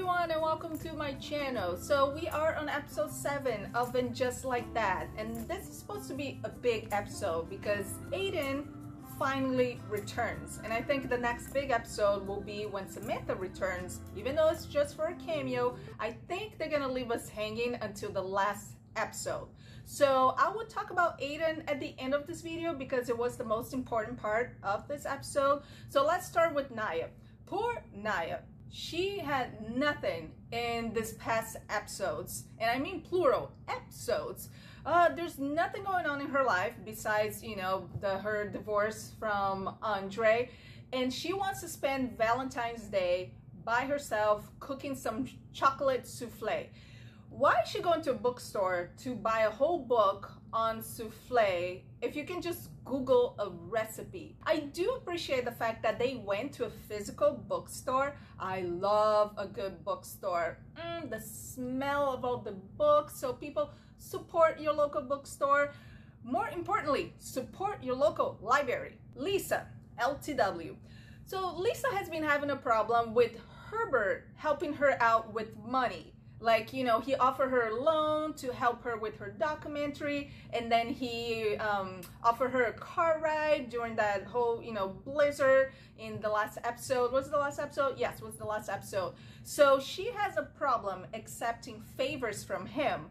everyone and welcome to my channel. So we are on episode 7 of And Just Like That, and this is supposed to be a big episode because Aiden finally returns, and I think the next big episode will be when Samantha returns. Even though it's just for a cameo, I think they're gonna leave us hanging until the last episode. So I will talk about Aiden at the end of this video because it was the most important part of this episode. So let's start with Naya. Poor Naya. She had nothing in this past episodes, and I mean plural, episodes. There's nothing going on in her life besides, you know, her divorce from Andre, and she wants to spend Valentine's Day by herself cooking some chocolate souffle. Why is she going to a bookstore to buy a whole book on souffle if you can just Google a recipe? I do appreciate the fact that they went to a physical bookstore. I love a good bookstore. The smell of all the books. So people, support your local bookstore. More importantly, support your local library. Lisa, LTW. So Lisa has been having a problem with Herbert helping her out with money. Like, you know, he offered her a loan to help her with her documentary, and then he offered her a car ride during that whole, you know, blizzard in the last episode. Was it the last episode? Yes, it was the last episode. So she has a problem accepting favors from him,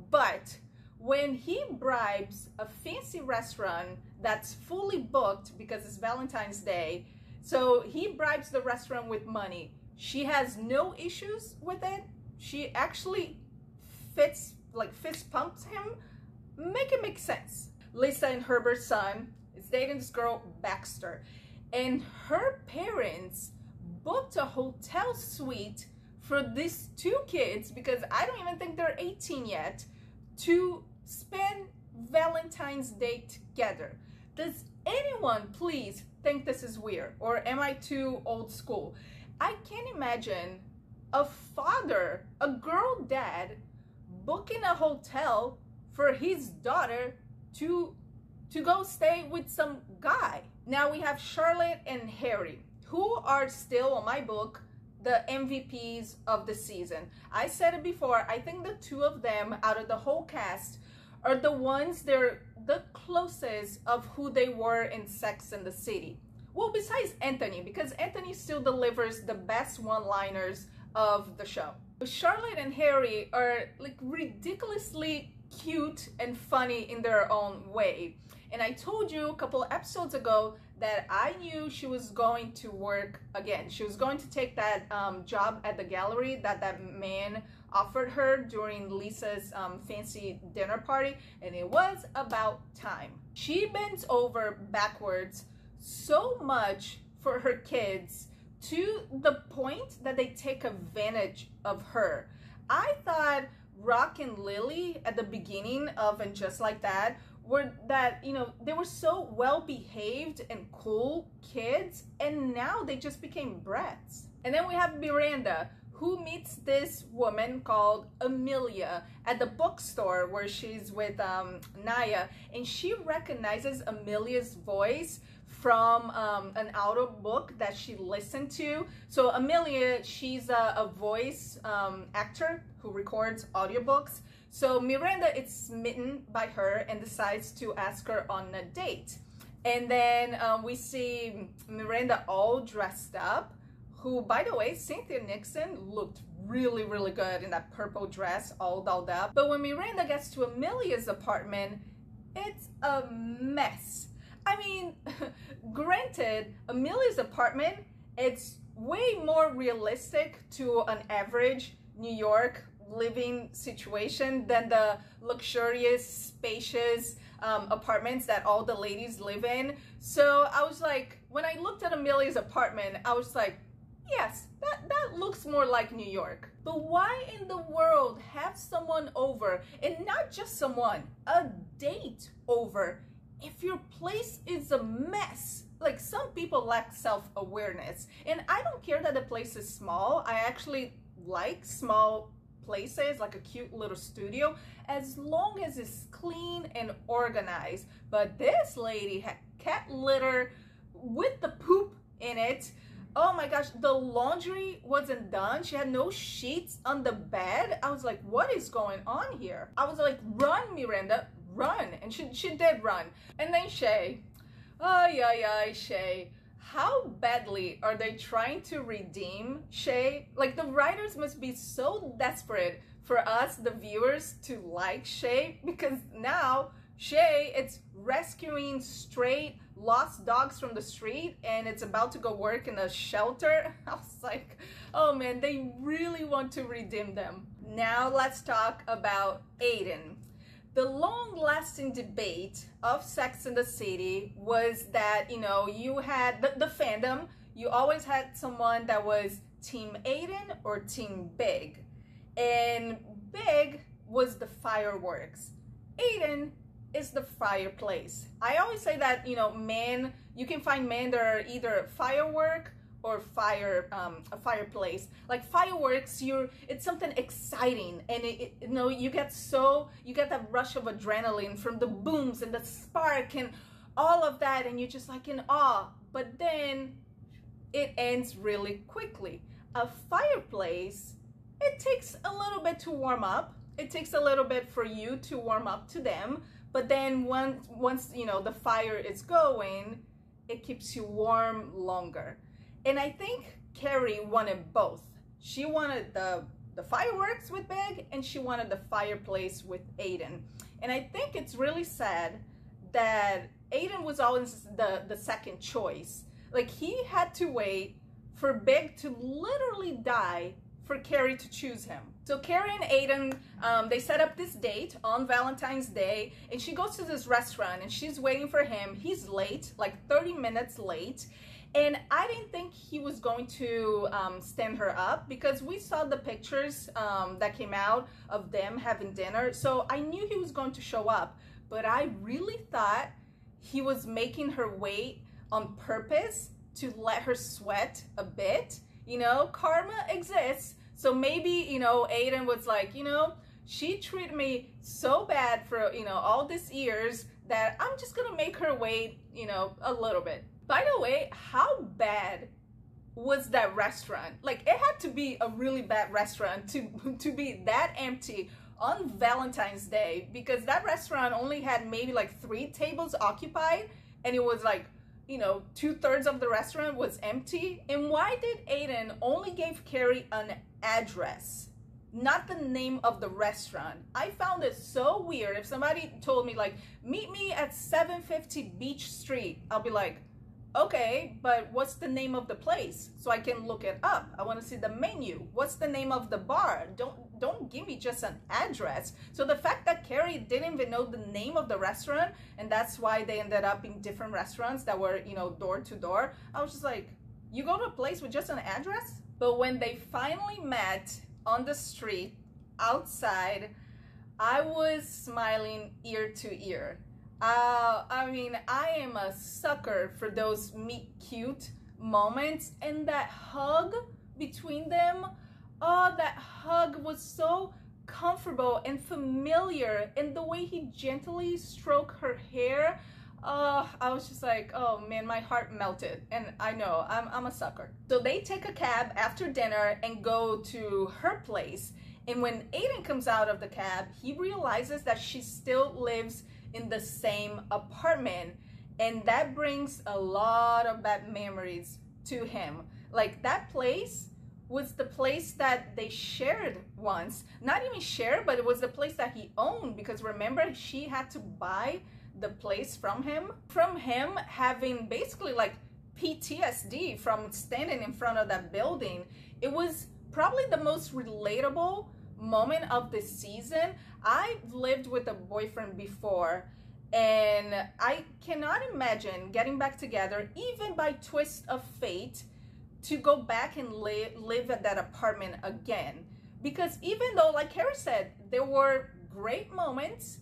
but when he bribes a fancy restaurant that's fully booked because it's Valentine's Day, so he bribes the restaurant with money, she has no issues with it. She actually fist pumps him. Make it make sense. Lisa and Herbert's son is dating this girl, Baxter, and her parents booked a hotel suite for these two kids, because I don't even think they're 18 yet, to spend Valentine's Day together. Does anyone please think this is weird, or am I too old school? I can't imagine a father, a girl dad, booking a hotel for his daughter to go stay with some guy. Now we have Charlotte and Harry, who are still, on my book, the MVPs of the season. I said it before, I think the two of them out of the whole cast are the ones, they're the closest of who they were in Sex and the City. Well, besides Anthony, because Anthony still delivers the best one-liners of the show. Charlotte and Harry are like ridiculously cute and funny in their own way. And I told you a couple episodes ago that I knew she was going to work again. She was going to take that job at the gallery that man offered her during Lisa's fancy dinner party, and it was about time. She bends over backwards so much for her kids, to the point that they take advantage of her. I thought Rock and Lily at the beginning of And Just Like That were that, you know, they were so well behaved and cool kids, and now they just became brats. And then we have Miranda, who meets this woman called Amelia at the bookstore where she's with Naya, and she recognizes Amelia's voice from an audio book that she listened to. So Amelia, she's a voice actor who records audiobooks. So Miranda is smitten by her and decides to ask her on a date. And then we see Miranda all dressed up, who, by the way, Cynthia Nixon looked really, really good in that purple dress, all dolled up. But when Miranda gets to Amelia's apartment, it's a mess. I mean, granted, Amelia's apartment, it's way more realistic to an average New York living situation than the luxurious, spacious apartments that all the ladies live in. So I was like, when I looked at Amelia's apartment, I was like, yes, that looks more like New York. But why in the world have someone over, and not just someone, a date over, if your place is a mess? Like, some people lack self-awareness, and I don't care that the place is small. I actually like small places, like a cute little studio, as long as it's clean and organized. But this lady had cat litter with the poop in it. oh my gosh, the laundry wasn't done. She had no sheets on the bed. I was like, what is going on here? I was like, run, Miranda, run. And she did run. And then Shay, oh yeah, Shay. How badly are they trying to redeem Shay? Like, the writers must be so desperate for us, the viewers, to like Shay, because now Shay, it's rescuing stray lost dogs from the street and it's about to go work in a shelter. I was like, oh man, they really want to redeem them. Now let's talk about Aiden. The long-lasting debate of Sex and the City was that, you know, you had the fandom, you always had someone that was Team Aiden or Team Big. And Big was the fireworks. Aiden is the fireplace. I always say that, you know, men, you can find men that are either firework or a fireplace. Like fireworks, it's something exciting, and you know, you get that rush of adrenaline from the booms and the spark and all of that, and you're just like in awe. But then it ends really quickly. A fireplace, it takes a little bit to warm up. It takes a little bit for you to warm up to them, but then once you know the fire is going, it keeps you warm longer. And I think Carrie wanted both. She wanted the fireworks with Big, and she wanted the fireplace with Aiden. And I think it's really sad that Aiden was always the second choice. Like, he had to wait for Big to literally die for Carrie to choose him. So Carrie and Aiden, they set up this date on Valentine's Day, and she goes to this restaurant and she's waiting for him. He's late, like 30 minutes late. And I didn't think he was going to stand her up, because we saw the pictures that came out of them having dinner. So I knew he was going to show up, but I really thought he was making her wait on purpose to let her sweat a bit. You know, karma exists. So maybe, you know, Aiden was like, you know, she treated me so bad for, you know, all these years that I'm just gonna make her wait, you know, a little bit. By the way, how bad was that restaurant? Like, it had to be a really bad restaurant to be that empty on Valentine's Day, because that restaurant only had maybe like 3 tables occupied, and it was like, you know, 2/3 of the restaurant was empty. And why did Aiden only give Carrie an address, not the name of the restaurant? I found it so weird. If somebody told me like, meet me at 750 Beach Street, I'll be like, okay, but what's the name of the place so I can look it up? I want to see the menu. What's the name of the bar? Don't give me just an address. So the fact that Carrie didn't even know the name of the restaurant, and that's why they ended up in different restaurants that were, you know, door to door, I was just like, you go to a place with just an address? But when they finally met on the street outside, I was smiling ear to ear. I mean, I am a sucker for those meet cute moments, and that hug between them, oh, that hug was so comfortable and familiar, and the way he gently stroked her hair, I was just like, oh man, my heart melted. And I know, I'm a sucker. So they take a cab after dinner and go to her place, and when Aiden comes out of the cab, he realizes that she still lives in the same apartment, and that brings a lot of bad memories to him. Like, that place was the place that they shared once. Not even shared, but it was the place that he owned, because remember, she had to buy the place from him having basically like PTSD from standing in front of that building. It was probably the most relatable moment of the season. I've lived with a boyfriend before, and I cannot imagine getting back together, even by twist of fate, to go back and live at that apartment again. Because even though, like Carrie said, there were great moments,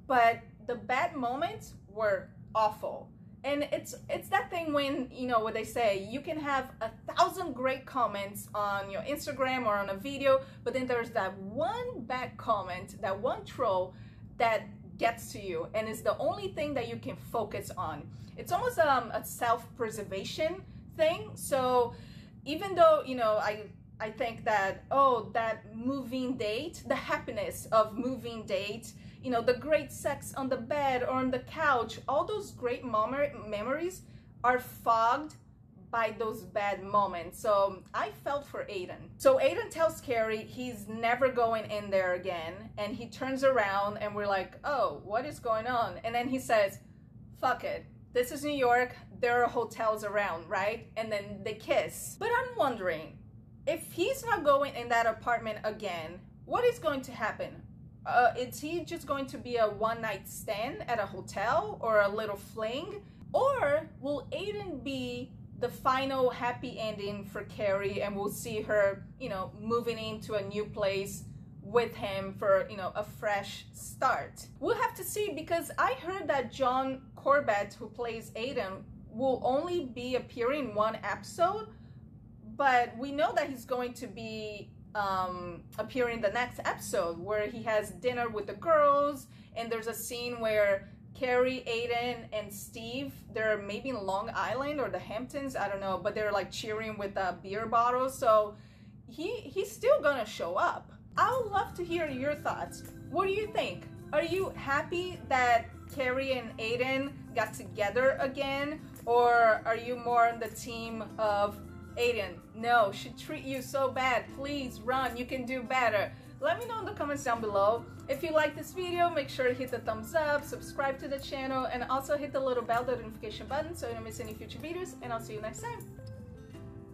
but the bad moments were awful. And it's that thing when, you know, what they say, you can have 1,000 great comments on your Instagram or on a video, but then there's that one bad comment, that one troll that gets to you, and it's the only thing that you can focus on. It's almost a self-preservation thing. So even though, you know, I think that, oh, that moving date, the happiness of moving date, you know, the great sex on the bed or on the couch, all those great memories are fogged by those bad moments. So I felt for Aiden. So Aiden tells Carrie he's never going in there again, and he turns around and we're like, oh, what is going on? And then he says, fuck it, this is New York, there are hotels around, right? And then they kiss. But I'm wondering, if he's not going in that apartment again, what is going to happen? Is he just going to be a one-night stand at a hotel or a little fling? Or will Aiden be the final happy ending for Carrie, and we'll see her, you know, moving into a new place with him for, you know, a fresh start? We'll have to see, because I heard that John Corbett, who plays Aiden, will only be appearing in one episode, but we know that he's going to be appearing the next episode, where he has dinner with the girls, and there's a scene where Carrie, Aiden, and Steve, they're maybe in Long Island or the Hamptons, I don't know, but they're like cheering with beer bottles. So he's still gonna show up. I would love to hear your thoughts. What do you think? Are you happy that Carrie and Aiden got together again? Or are you more on the team of Aiden, no, she treat you so bad, please run, you can do better? Let me know in the comments down below. If you like this video, make sure to hit the thumbs up, subscribe to the channel, and also hit the little bell notification button so you don't miss any future videos, and I'll see you next time.